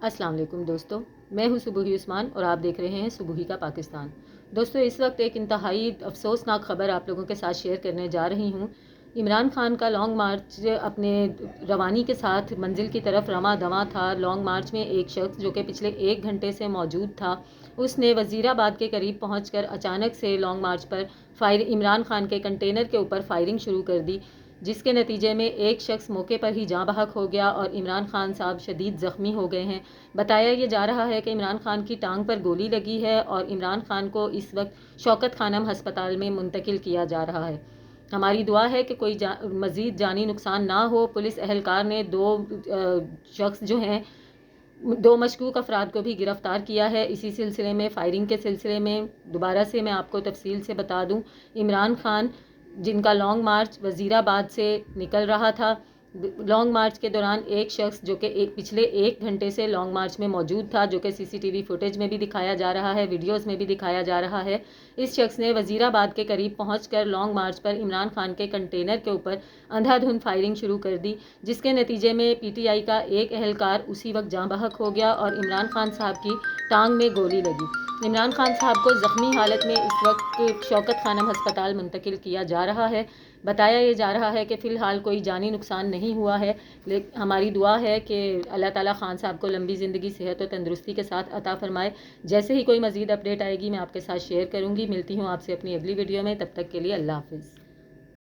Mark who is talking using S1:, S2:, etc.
S1: السلام علیکم دوستو، میں ہوں صبوحی عثمان اور آپ دیکھ رہے ہیں صبوحی کا پاکستان۔ دوستو، اس وقت ایک انتہائی افسوسناک خبر آپ لوگوں کے ساتھ شیئر کرنے جا رہی ہوں۔ عمران خان کا لانگ مارچ اپنے روانی کے ساتھ منزل کی طرف رواں دواں تھا۔ لانگ مارچ میں ایک شخص جو کہ پچھلے 1 گھنٹے سے موجود تھا، اس نے وزیر آباد کے قریب پہنچ کر اچانک سے لانگ مارچ پر عمران خان کے کنٹینر کے اوپر فائرنگ شروع کر دی، جس کے نتیجے میں ایک شخص موقع پر ہی جاں بحق ہو گیا اور عمران خان صاحب شدید زخمی ہو گئے ہیں۔ بتایا یہ جا رہا ہے کہ عمران خان کی ٹانگ پر گولی لگی ہے اور عمران خان کو اس وقت شوکت خانم ہسپتال میں منتقل کیا جا رہا ہے۔ ہماری دعا ہے کہ کوئی مزید جانی نقصان نہ ہو۔ پولیس اہلکار نے 2 مشکوک افراد کو بھی گرفتار کیا ہے۔ اسی سلسلے میں فائرنگ کے سلسلے میں دوبارہ سے میں آپ کو تفصیل سے بتا دوں، عمران خان جن کا لانگ مارچ وزیر آباد سے نکل رہا تھا، لانگ مارچ کے دوران ایک شخص جو کہ پچھلے 1 گھنٹے سے لانگ مارچ میں موجود تھا، جو کہ CCTV فوٹیج میں بھی دکھایا جا رہا ہے، ویڈیوز میں بھی دکھایا جا رہا ہے، اس شخص نے وزیر آباد کے قریب پہنچ کر لانگ مارچ پر عمران خان کے کنٹینر کے اوپر اندھا دھند فائرنگ شروع کر دی، جس کے نتیجے میں PTI کا ایک اہلکار اسی وقت جاں بحق ہو گیا اور عمران خان صاحب کی ٹانگ میں گولی لگی۔ عمران خان صاحب کو زخمی حالت میں اس وقت شوکت خانم ہسپتال منتقل کیا جا رہا ہے۔ بتایا یہ جا رہا ہے کہ فی الحال کوئی جانی نقصان نہیں ہوا ہے، لیکن ہماری دعا ہے کہ اللہ تعالیٰ خان صاحب کو لمبی زندگی، صحت و تندرستی کے ساتھ عطا فرمائے۔ جیسے ہی کوئی مزید اپڈیٹ آئے گی میں آپ کے ساتھ شیئر کروں گی۔ ملتی ہوں آپ سے اپنی اگلی ویڈیو میں، تب تک کے لیے اللہ حافظ۔